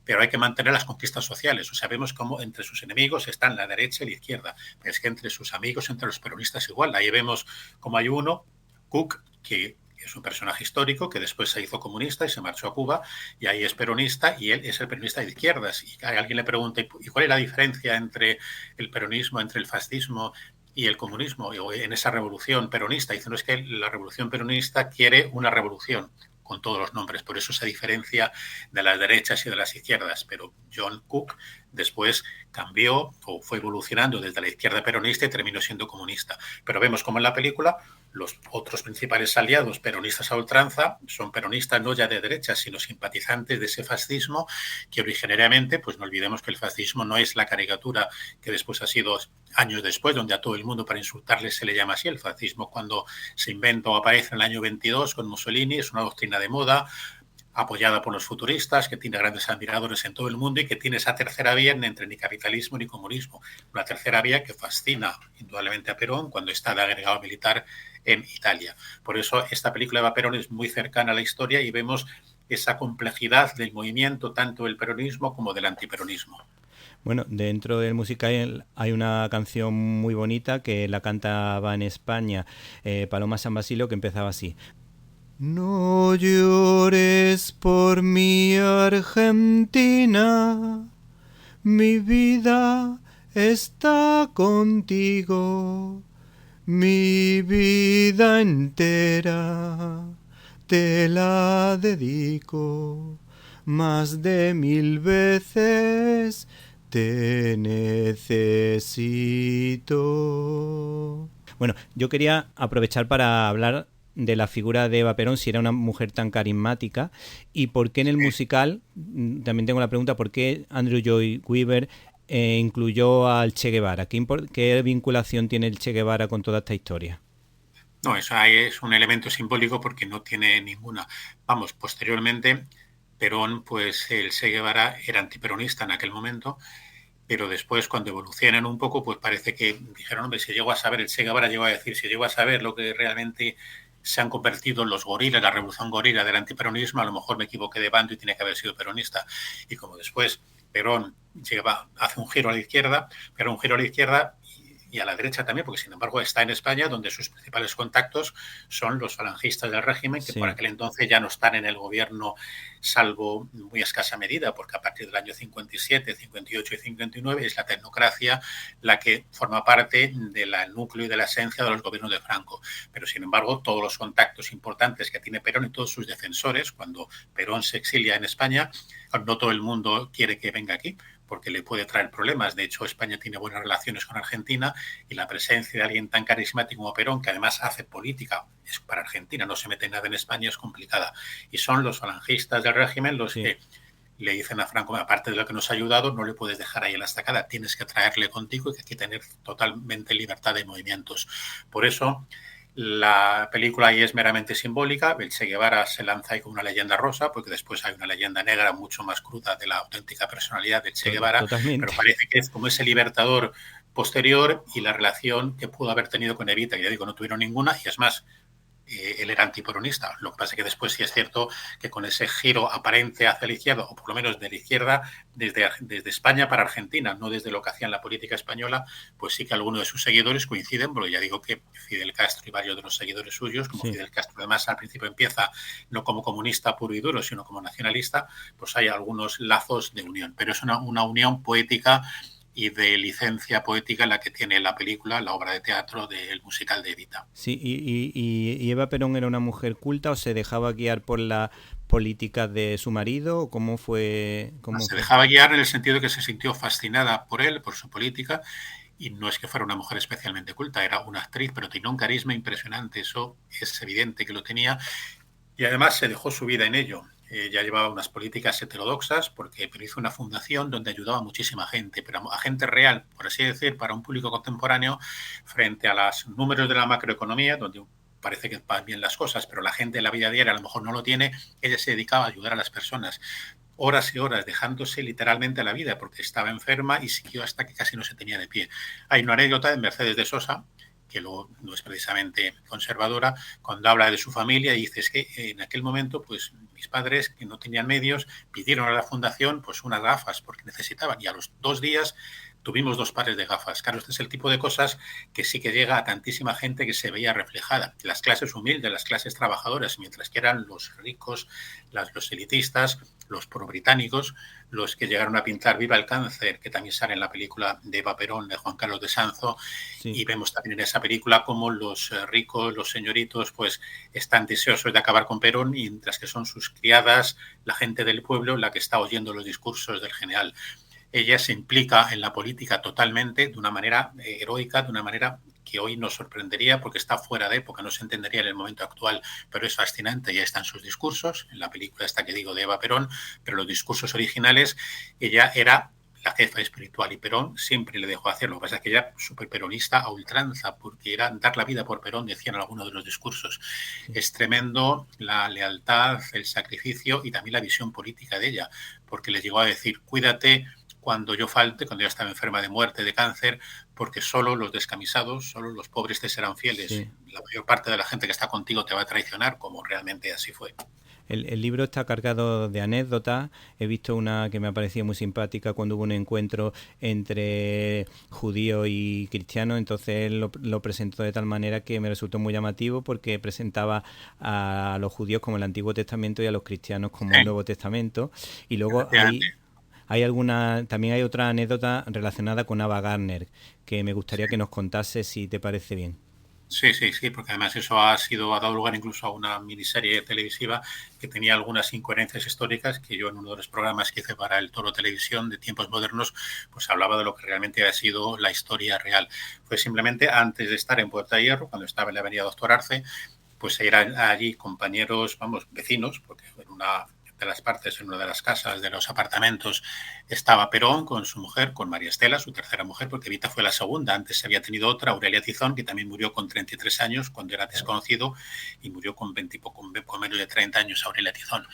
pero hay que mantener las conquistas sociales. O sea, vemos cómo entre sus enemigos están la derecha y la izquierda, pero es que entre sus amigos, entre los peronistas igual. Ahí vemos cómo hay uno, Cook, que es un personaje histórico que después se hizo comunista y se marchó a Cuba, y ahí es peronista, y él es el peronista de izquierdas. Y alguien le pregunta, ¿y cuál es la diferencia entre el peronismo, entre el fascismo y el comunismo en esa revolución peronista? Dicen, no, es que la revolución peronista quiere una revolución con todos los nombres, por eso se diferencia de las derechas y de las izquierdas, pero John Cook después cambió o fue evolucionando desde la izquierda peronista y terminó siendo comunista. Pero vemos como en la película los otros principales aliados peronistas a ultranza son peronistas no ya de derecha, sino simpatizantes de ese fascismo que originariamente, pues no olvidemos que el fascismo no es la caricatura que después ha sido años después, donde a todo el mundo para insultarle se le llama así. El fascismo, cuando se inventa o aparece en el año 22 con Mussolini, es una doctrina de moda apoyada por los futuristas, que tiene grandes admiradores en todo el mundo y que tiene esa tercera vía entre ni capitalismo ni comunismo. Una tercera vía que fascina indudablemente a Perón cuando está de agregado militar en Italia. Por eso esta película de Eva Perón es muy cercana a la historia y vemos esa complejidad del movimiento, tanto del peronismo como del antiperonismo. Bueno, dentro del musical hay una canción muy bonita que la cantaba en España Paloma San Basilio, que empezaba así. No llores por mi Argentina, mi vida está contigo, mi vida entera te la dedico, más de 1000 veces te necesito. Bueno, yo quería aprovechar para hablar de la figura de Eva Perón, si era una mujer tan carismática, y por qué en el musical, también tengo la pregunta, ¿por qué Andrew Lloyd Webber incluyó al Che Guevara? ¿Qué vinculación tiene el Che Guevara con toda esta historia? No, eso es un elemento simbólico porque no tiene ninguna. Vamos, posteriormente, Perón, pues el Che Guevara era antiperonista en aquel momento, pero después cuando evolucionan un poco, pues parece que dijeron, hombre, si llego a saber, el Che Guevara llegó a decir, si llego a saber lo que realmente se han convertido en los gorilas, la revolución gorila del antiperonismo, a lo mejor me equivoqué de bando y tiene que haber sido peronista. Y como después Perón hace un giro a la izquierda, pero un giro a la izquierda y a la derecha también, porque sin embargo está en España, donde sus principales contactos son los falangistas del régimen, que por aquel entonces ya no están en el gobierno, salvo muy escasa medida, porque a partir del año 57, 58 y 59 es la tecnocracia la que forma parte del núcleo y de la esencia de los gobiernos de Franco. Pero sin embargo, todos los contactos importantes que tiene Perón y todos sus defensores, cuando Perón se exilia en España, no todo el mundo quiere que venga aquí, porque le puede traer problemas. De hecho, España tiene buenas relaciones con Argentina y la presencia de alguien tan carismático como Perón, que además hace política, es para Argentina, no se mete nada en España, es complicada. Y son los falangistas del régimen los que le dicen a Franco, aparte de lo que nos ha ayudado, no le puedes dejar ahí en la estacada, tienes que traerle contigo y que hay que tener totalmente libertad de movimientos. Por eso la película ahí es meramente simbólica. El Che Guevara se lanza ahí como una leyenda rosa, porque después hay una leyenda negra mucho más cruda de la auténtica personalidad del Che Guevara. Totalmente. Pero parece que es como ese libertador posterior y la relación que pudo haber tenido con Evita, que ya digo, no tuvieron ninguna, y es más, él era antiperonista. Lo que pasa es que después sí es cierto que con ese giro aparente hacia la izquierda, o por lo menos de la izquierda, desde España para Argentina, no desde lo que hacía en la política española, pues sí que algunos de sus seguidores coinciden, porque ya digo que Fidel Castro y varios de los seguidores suyos, como Fidel Castro además al principio empieza no como comunista puro y duro, sino como nacionalista, pues hay algunos lazos de unión. Pero es una unión poética y de licencia poética la que tiene la película, la obra de teatro del musical de Evita. Sí, ¿y Eva Perón era una mujer culta o se dejaba guiar por la política de su marido? ¿Cómo fue? Se dejaba guiar en el sentido de que se sintió fascinada por él, por su política, y no es que fuera una mujer especialmente culta, era una actriz, pero tenía un carisma impresionante, eso es evidente que lo tenía, y además se dejó su vida en ello. Ya llevaba unas políticas heterodoxas porque hizo una fundación donde ayudaba a muchísima gente, pero a gente real, por así decir, para un público contemporáneo, frente a los números de la macroeconomía, donde parece que van bien las cosas, pero la gente en la vida diaria a lo mejor no lo tiene. Ella se dedicaba a ayudar a las personas, horas y horas, dejándose literalmente a la vida, porque estaba enferma y siguió hasta que casi no se tenía de pie. Hay una anécdota de Mercedes de Sosa, que no es precisamente conservadora, cuando habla de su familia y dice, es que en aquel momento pues mis padres, que no tenían medios, pidieron a la fundación pues unas gafas porque necesitaban, y a los 2 días tuvimos 2 pares de gafas. Claro, este es el tipo de cosas que sí que llega a tantísima gente que se veía reflejada. Las clases humildes, las clases trabajadoras, mientras que eran los ricos, los elitistas, los pro-británicos, los que llegaron a pintar Viva el cáncer, que también sale en la película de Eva Perón, de Juan Carlos de Sanzo, y vemos también en esa película cómo los ricos, los señoritos, pues están deseosos de acabar con Perón, mientras que son sus criadas, la gente del pueblo, la que está oyendo los discursos del general. ella se implica en la política totalmente, de una manera heroica, de una manera que hoy nos sorprendería porque está fuera de época, no se entendería en el momento actual, pero es fascinante, ya están sus discursos, en la película esta que digo de Eva Perón, pero los discursos originales, ella era la jefa espiritual y Perón siempre le dejó hacer. Lo que pasa es que ella súper peronista a ultranza, porque era dar la vida por Perón, decían algunos de los discursos. Sí. Es tremendo la lealtad, el sacrificio y también la visión política de ella, porque le llegó a decir, cuídate cuando yo falte, cuando yo estaba enferma de muerte, de cáncer, porque solo los descamisados, solo los pobres te serán fieles. Sí. La mayor parte de la gente que está contigo te va a traicionar, como realmente así fue. El libro está cargado de anécdotas. He visto una que me ha parecido muy simpática cuando hubo un encuentro entre judíos y cristianos. Entonces él lo presentó de tal manera que me resultó muy llamativo, porque presentaba a los judíos como el Antiguo Testamento y a los cristianos como el Nuevo Testamento. Y luego también hay otra anécdota relacionada con Ava Gardner que me gustaría que nos contase, si te parece bien. Sí, porque además eso ha dado lugar incluso a una miniserie televisiva que tenía algunas incoherencias históricas que yo en uno de los programas que hice para el Toro Televisión de Tiempos Modernos, pues hablaba de lo que realmente ha sido la historia real. Fue simplemente antes de estar en Puerta de Hierro, cuando estaba en la avenida Doctor Arce, pues eran allí compañeros, vecinos, porque en una de las partes, en una de las casas, de los apartamentos, estaba Perón con su mujer, con María Estela, su tercera mujer, porque Evita fue la segunda. Antes se había tenido otra, Aurelia Tizón, que también murió con 33 años, cuando era desconocido, y murió con menos de 30 años Aurelia Tizón.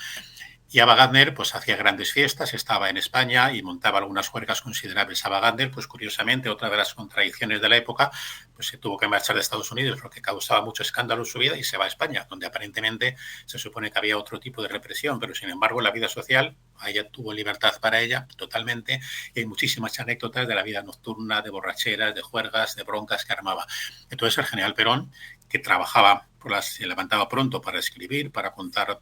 Y Ava Gardner pues hacía grandes fiestas, estaba en España y montaba algunas juergas considerables. Ava Gardner, pues curiosamente, otra de las contradicciones de la época, pues se tuvo que marchar de Estados Unidos, lo que causaba mucho escándalo en su vida, y se va a España, donde aparentemente se supone que había otro tipo de represión, pero sin embargo la vida social, ella tuvo libertad para ella totalmente, y hay muchísimas anécdotas de la vida nocturna, de borracheras, de juergas, de broncas que armaba. Entonces el general Perón, que trabajaba, se levantaba pronto para escribir, para contar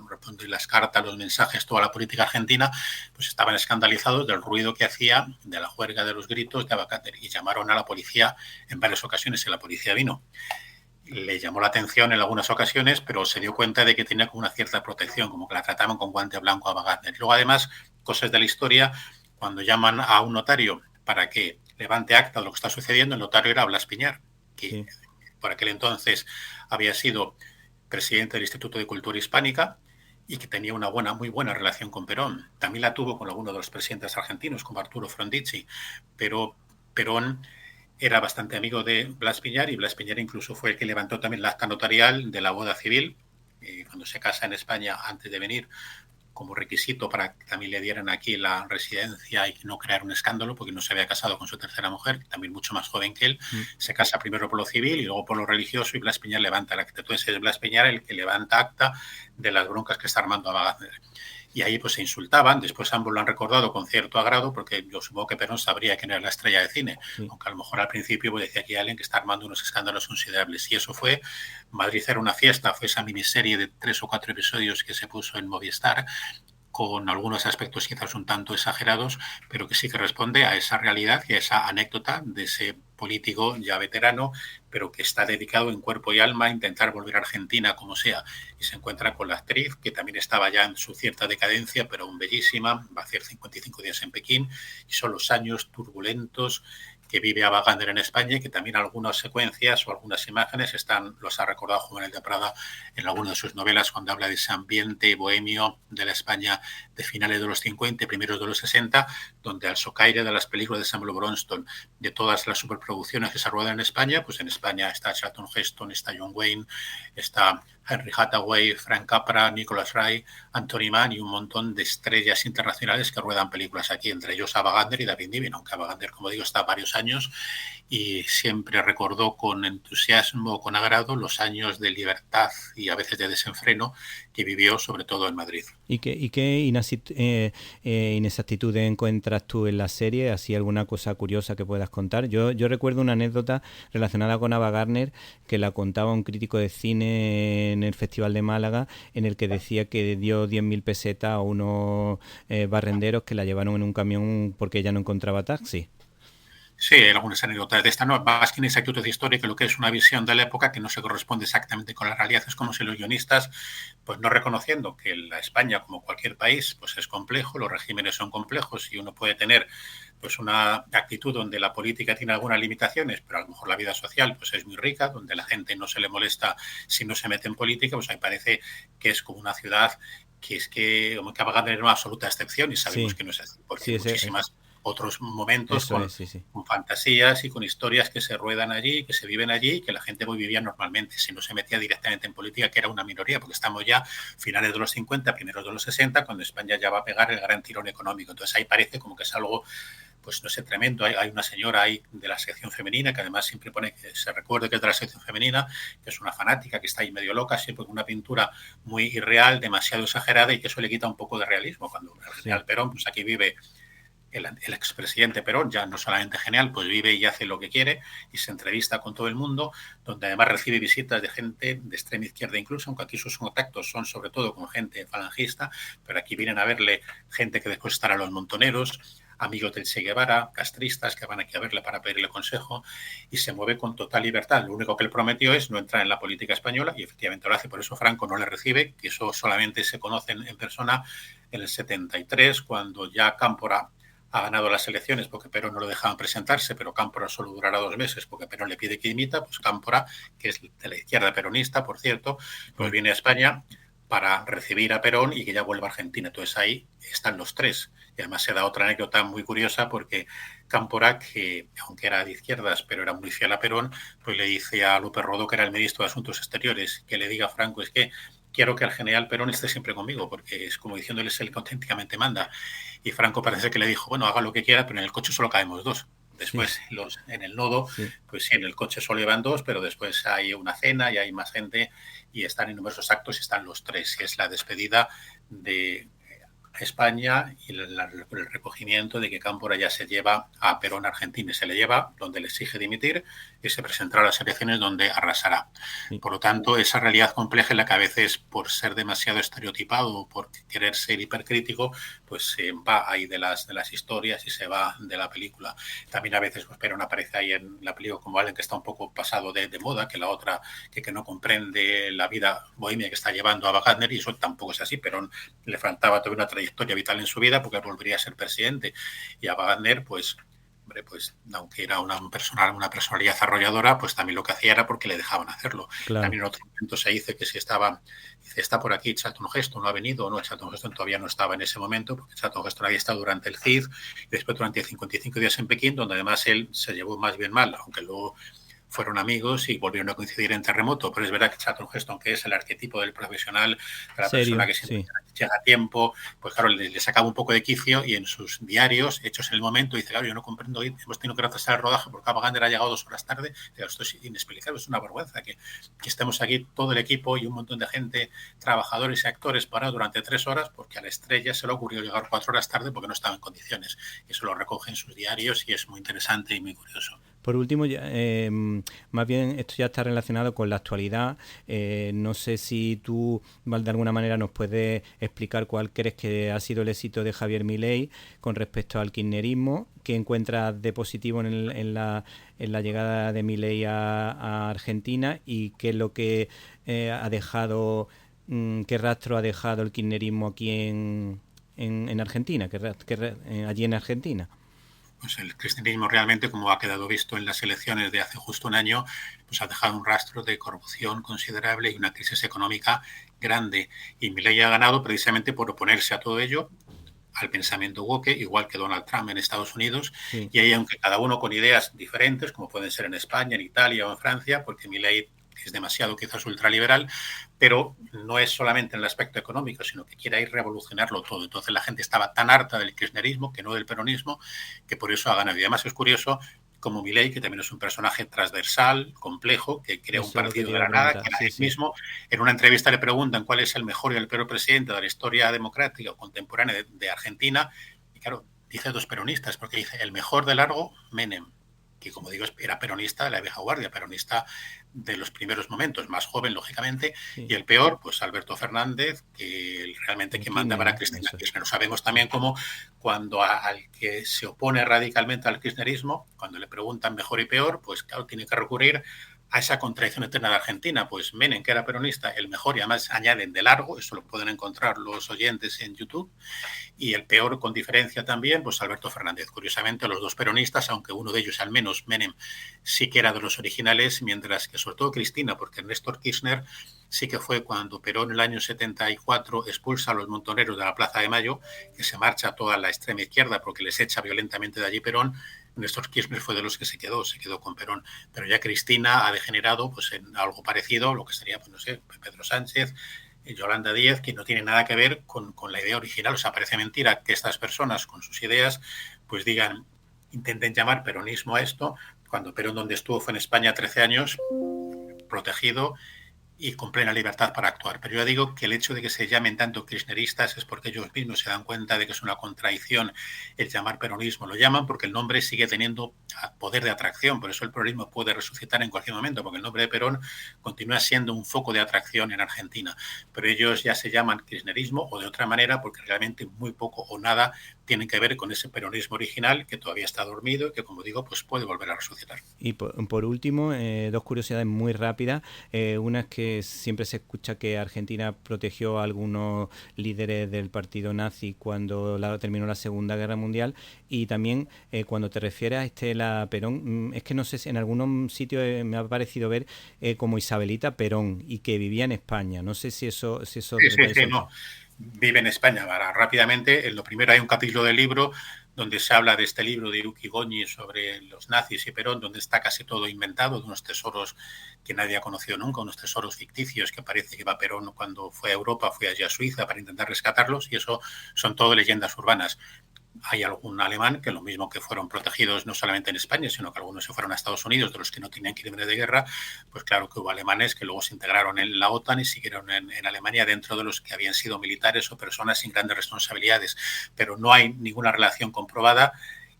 responder las cartas, los mensajes, toda la política argentina, pues estaban escandalizados del ruido que hacía, de la juerga, de los gritos de Ava Gardner, y llamaron a la policía en varias ocasiones, y la policía vino. Le llamó la atención en algunas ocasiones, pero se dio cuenta de que tenía como una cierta protección, como que la trataban con guante blanco a Ava Gardner. Luego, además, cosas de la historia, cuando llaman a un notario para que levante acta de lo que está sucediendo, el notario era Blas Piñar, que sí, por aquel entonces había sido presidente del Instituto de Cultura Hispánica y que tenía una muy buena relación con Perón. También la tuvo con algunos de los presidentes argentinos, como Arturo Frondizi, pero Perón era bastante amigo de Blas Piñar, y Blas Piñar incluso fue el que levantó también la acta notarial de la boda civil, cuando se casa en España antes de venir, como requisito para que también le dieran aquí la residencia y no crear un escándalo, porque no se había casado con su tercera mujer, también mucho más joven que él. Se casa primero por lo civil y luego por lo religioso, y Blas Piñar levanta la acta. Entonces es Blas Piñar el que levanta acta de las broncas que está armando Ava Gardner. Y ahí pues se insultaban. Después ambos lo han recordado con cierto agrado, porque yo supongo que Perón sabría quién era la estrella de cine, aunque a lo mejor al principio pues decía que hay alguien que está armando unos escándalos considerables. Y eso fue, Madrid era una fiesta, fue esa miniserie de 3 o 4 episodios que se puso en Movistar, con algunos aspectos quizás un tanto exagerados, pero que sí que responde a esa realidad y a esa anécdota de ese político ya veterano, pero que está dedicado en cuerpo y alma a intentar volver a Argentina como sea. Y se encuentra con la actriz, que también estaba ya en su cierta decadencia, pero aún bellísima, va a hacer 55 días en Pekín, y son los años turbulentos que vive Ava Gardner en España, y que también algunas secuencias o algunas imágenes los ha recordado Juvenal de Prada en alguna de sus novelas, cuando habla de ese ambiente bohemio de la España de finales de los 50 y primeros de los 60, donde al socaire de las películas de Samuel Bronston, de todas las superproducciones que se ruedan en España, pues en España está Charlton Heston, está John Wayne, está Henry Hathaway, Frank Capra, Nicholas Ray, Anthony Mann y un montón de estrellas internacionales que ruedan películas aquí, entre ellos Ava Gardner y David Niven, aunque Ava Gardner, como digo, está varios años y siempre recordó con entusiasmo, con agrado, los años de libertad y a veces de desenfreno que vivió, sobre todo en Madrid. ¿Y qué inexactitudes encuentras tú en la serie? ¿Así alguna cosa curiosa que puedas contar? Yo recuerdo una anécdota relacionada con Ava Gardner que la contaba un crítico de cine en el Festival de Málaga, en el que decía que dio 10.000 pesetas a unos barrenderos que la llevaron en un camión porque ella no encontraba taxi. Sí, hay algunas anécdotas de esta, no, más que inexactitud histórica, lo que es una visión de la época que no se corresponde exactamente con la realidad. Es como si los guionistas, pues no reconociendo que la España, como cualquier país, pues es complejo, los regímenes son complejos y uno puede tener pues una actitud donde la política tiene algunas limitaciones, pero a lo mejor la vida social pues es muy rica, donde la gente no se le molesta si no se mete en política, pues a mí parece que es como una ciudad que es que como que Abagander era una absoluta excepción y sabemos que no es así, porque hay muchísimas otros momentos con fantasías y con historias que se ruedan allí, que se viven allí y que la gente vivía normalmente, si no se metía directamente en política, que era una minoría, porque estamos ya finales de los 50, primeros de los 60, cuando España ya va a pegar el gran tirón económico. Entonces ahí parece como que es algo, pues no sé, tremendo. Hay una señora ahí de la sección femenina que además siempre pone que se recuerde que es de la sección femenina, que es una fanática, que está ahí medio loca, siempre con una pintura muy irreal, demasiado exagerada y que eso le quita un poco de realismo. Cuando el general Perón, pues aquí vive el expresidente Perón, ya no solamente genial, pues vive y hace lo que quiere y se entrevista con todo el mundo, donde además recibe visitas de gente de extrema izquierda incluso, aunque aquí sus contactos son sobre todo con gente falangista, pero aquí vienen a verle gente que después estará los montoneros, amigos del Che Guevara, castristas que van aquí a verle para pedirle consejo y se mueve con total libertad. Lo único que él prometió es no entrar en la política española y efectivamente lo hace, por eso Franco no le recibe, que eso solamente se conoce en persona en el 73, cuando ya Cámpora ha ganado las elecciones porque Perón no lo dejaban presentarse, pero Cámpora solo durará 2 meses porque Perón le pide que dimita, pues Cámpora, que es de la izquierda peronista, por cierto, pues viene a España para recibir a Perón y que ya vuelva a Argentina. Entonces ahí están los tres. Y además se da otra anécdota muy curiosa porque Cámpora, que aunque era de izquierdas, pero era muy fiel a Perón, pues le dice a López Rodó, que era el ministro de Asuntos Exteriores, que le diga a Franco, es que quiero que el general Perón esté siempre conmigo, porque es como diciéndole es el que auténticamente manda. Y Franco parece que le dijo, bueno, haga lo que quiera, pero en el coche solo caemos 2. Después, en el nodo, pues sí, en el coche solo iban 2, pero después hay una cena y hay más gente y están en numerosos actos y están los 3. Y es la despedida de España y el recogimiento de que Cámpora ya se lleva a Perón a Argentina y se le lleva donde le exige dimitir y se presentará a las elecciones donde arrasará. Por lo tanto, esa realidad compleja en la que a veces por ser demasiado estereotipado o por querer ser hipercrítico, pues se va ahí de las historias y se va de la película. También a veces pues, Perón aparece ahí en la película como alguien que está un poco pasado de moda, que la otra que no comprende la vida bohemia que está llevando a Wagner, y eso tampoco es así. Perón le faltaba toda una trayectoria vital en su vida porque volvería a ser presidente, y a Wagner pues aunque era una personalidad arrolladora, pues también lo que hacía era porque le dejaban hacerlo. Claro. También en otro momento se dice que si está por aquí Charlton Heston, no ha venido, no, Charlton Heston todavía no estaba en ese momento, porque Charlton Heston había estado durante el CID y después durante 55 días en Pekín, donde además él se llevó más bien mal, aunque luego fueron amigos y volvieron a coincidir en Terremoto, pero es verdad que Charlton Heston, que es el arquetipo del profesional, de la persona que siempre llega a tiempo, pues claro, le sacaba un poco de quicio y en sus diarios, hechos en el momento, dice, claro, yo no comprendo, hemos tenido que retrasar el rodaje porque Wagner ha llegado 2 horas tarde, esto es inexplicable, es una vergüenza que estemos aquí todo el equipo y un montón de gente, trabajadores y actores parados durante 3 horas porque a la estrella se le ocurrió llegar 4 horas tarde porque no estaba en condiciones. Y eso lo recoge en sus diarios y es muy interesante y muy curioso. Por último, más bien esto ya está relacionado con la actualidad. No sé si tú de alguna manera nos puedes explicar cuál crees que ha sido el éxito de Javier Milei con respecto al kirchnerismo, qué encuentras de positivo en la llegada de Milei a Argentina y qué es lo que ha dejado, qué rastro ha dejado el kirchnerismo aquí en Argentina, allí en Argentina. Pues el cristianismo realmente, como ha quedado visto en las elecciones de hace justo un año, pues ha dejado un rastro de corrupción considerable y una crisis económica grande. Y Milei ha ganado precisamente por oponerse a todo ello, al pensamiento woke, igual que Donald Trump en Estados Unidos. Sí. Y ahí, aunque cada uno con ideas diferentes, como pueden ser en España, en Italia o en Francia, porque Milei es demasiado quizás ultraliberal, pero no es solamente en el aspecto económico, sino que quiere ir revolucionarlo todo. Entonces la gente estaba tan harta del kirchnerismo que no del peronismo, que por eso ha ganado. Y además es curioso como Milei, que también es un personaje transversal, complejo, que crea un partido de la nada, que a él mismo, en una entrevista le preguntan cuál es el mejor y el peor presidente de la historia democrática o contemporánea de Argentina, y claro, dice 2 peronistas, porque dice el mejor de largo, Menem. que como digo era peronista de la vieja guardia, peronista de los primeros momentos, más joven lógicamente, sí. Y el peor, pues Alberto Fernández, que realmente quien mandaba era Cristina Kirchner. Sabemos también cómo cuando al que se opone radicalmente al kirchnerismo, cuando le preguntan mejor y peor, pues claro, tiene que recurrir a esa contradicción eterna de Argentina. Pues Menem, que era peronista, el mejor, y además añaden de largo, eso lo pueden encontrar los oyentes en YouTube, y el peor con diferencia también, pues Alberto Fernández. Curiosamente, los dos peronistas, aunque uno de ellos, al menos Menem, sí que era de los originales, mientras que sobre todo Cristina, porque Néstor Kirchner sí que fue cuando Perón en el año 74 expulsa a los montoneros de la Plaza de Mayo, que se marcha toda la extrema izquierda porque les echa violentamente de allí Perón. Néstor Kirchner fue de los que se quedó con Perón, pero ya Cristina ha degenerado pues en algo parecido, lo que sería, pues no sé, Pedro Sánchez, Yolanda Díaz, que no tiene nada que ver con la idea original. O sea, parece mentira que estas personas con sus ideas pues digan, intenten llamar peronismo a esto, cuando Perón donde estuvo fue en España 13 años, protegido y con plena libertad para actuar. Pero yo digo que el hecho de que se llamen tanto kirchneristas es porque ellos mismos se dan cuenta de que es una contradicción el llamar peronismo. Lo llaman porque el nombre sigue teniendo poder de atracción, por eso el peronismo puede resucitar en cualquier momento, porque el nombre de Perón continúa siendo un foco de atracción en Argentina. Pero ellos ya se llaman kirchnerismo o de otra manera porque realmente muy poco o nada tienen que ver con ese peronismo original que todavía está dormido y que, como digo, pues puede volver a resucitar. Y por último, dos curiosidades muy rápidas. Una es que siempre se escucha que Argentina protegió a algunos líderes del partido nazi cuando terminó la Segunda Guerra Mundial, y también cuando te refieres a Estela Perón, es que no sé si en algunos sitios me ha parecido ver como Isabelita Perón y que vivía en España. No sé si eso sí, no. Vive en España. Rápidamente, en lo primero hay un capítulo del libro donde se habla de este libro de Iruki Goñi sobre los nazis y Perón, donde está casi todo inventado, de unos tesoros que nadie ha conocido nunca, unos tesoros ficticios que parece que va Perón cuando fue a Europa, fue allá a Suiza para intentar rescatarlos, y eso son todo leyendas urbanas. Hay algún alemán que lo mismo que fueron protegidos no solamente en España, sino que algunos se fueron a Estados Unidos, de los que no tenían crímenes de guerra, pues claro que hubo alemanes que luego se integraron en la OTAN y siguieron en Alemania dentro de los que habían sido militares o personas sin grandes responsabilidades, pero no hay ninguna relación comprobada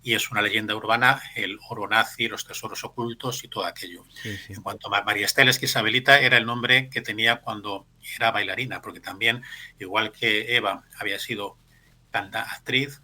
y es una leyenda urbana el oro nazi, los tesoros ocultos y todo aquello. Sí, sí. En cuanto a María Estela, es que Isabelita era el nombre que tenía cuando era bailarina, porque también, igual que Eva había sido actriz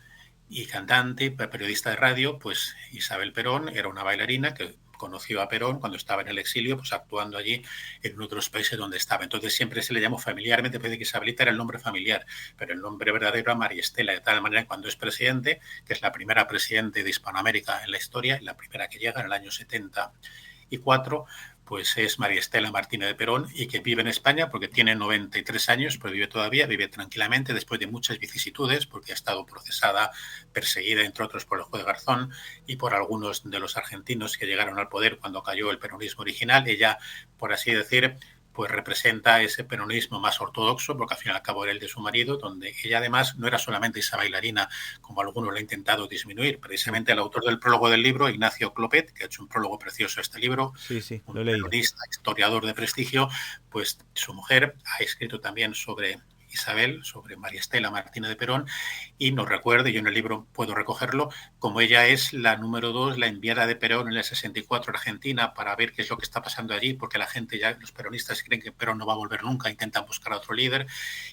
y cantante y periodista de radio, pues Isabel Perón era una bailarina que conoció a Perón cuando estaba en el exilio, pues actuando allí en otros países donde estaba. Entonces siempre se le llamó familiarmente, parece que Isabelita era el nombre familiar, pero el nombre verdadero era María Estela, de tal manera que cuando es presidente, que es la primera presidente de Hispanoamérica en la historia, la primera que llega en el año 74, pues es María Estela Martínez de Perón, y que vive en España porque tiene 93 años, pero vive todavía, vive tranquilamente después de muchas vicisitudes, porque ha estado procesada, perseguida, entre otros, por el juez Garzón y por algunos de los argentinos que llegaron al poder cuando cayó el peronismo original. Ella, por así decir, pues representa ese peronismo más ortodoxo, porque al fin y al cabo era el de su marido, donde ella además no era solamente esa bailarina, como algunos lo han intentado disminuir. Precisamente el autor del prólogo del libro, Ignacio Clopet, que ha hecho un prólogo precioso a este libro, un periodista, historiador de prestigio, pues su mujer ha escrito también sobre Isabel, sobre María Estela Martínez de Perón, y nos recuerda, y yo en el libro puedo recogerlo, como ella es la número 2, la enviada de Perón en el 64 a Argentina para ver qué es lo que está pasando allí, porque la gente ya, los peronistas creen que Perón no va a volver nunca, intentan buscar a otro líder,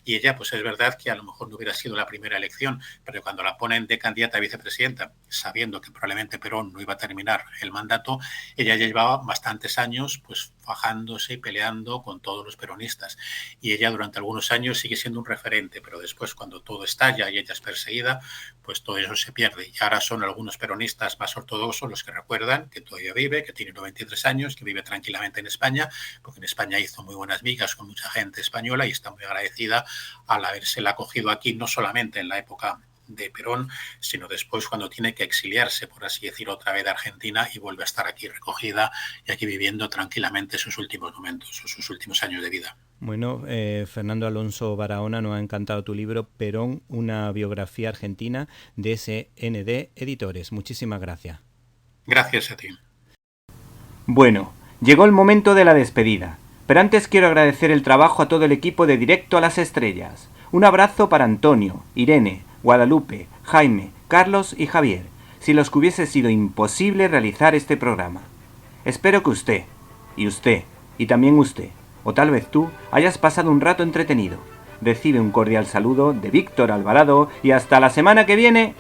y ella, pues es verdad que a lo mejor no hubiera sido la primera elección, pero cuando la ponen de candidata a vicepresidenta, sabiendo que probablemente Perón no iba a terminar el mandato, ella ya llevaba bastantes años pues fajándose y peleando con todos los peronistas, y ella durante algunos años sigue siendo un referente, pero después cuando todo estalla y ella es perseguida, pues todo eso se pierde. Y ahora son algunos peronistas más ortodoxos los que recuerdan que todavía vive, que tiene 93 años, que vive tranquilamente en España, porque en España hizo muy buenas migas con mucha gente española y está muy agradecida al habérsela acogido aquí, no solamente en la época de Perón, sino después cuando tiene que exiliarse, por así decir, otra vez de Argentina y vuelve a estar aquí recogida y aquí viviendo tranquilamente sus últimos momentos, sus últimos años de vida. Bueno, Fernando Alonso Barahona, nos ha encantado tu libro Perón, una biografía argentina, de SND Editores. Muchísimas gracias. Gracias a ti. Bueno, llegó el momento de la despedida, pero antes quiero agradecer el trabajo a todo el equipo de Directo a las Estrellas. Un abrazo para Antonio, Irene, Guadalupe, Jaime, Carlos y Javier. sin los que hubiese sido imposible realizar este programa. Espero que usted, y también usted, o tal vez tú, hayas pasado un rato entretenido. Recibe un cordial saludo de Víctor Alvarado y hasta la semana que viene.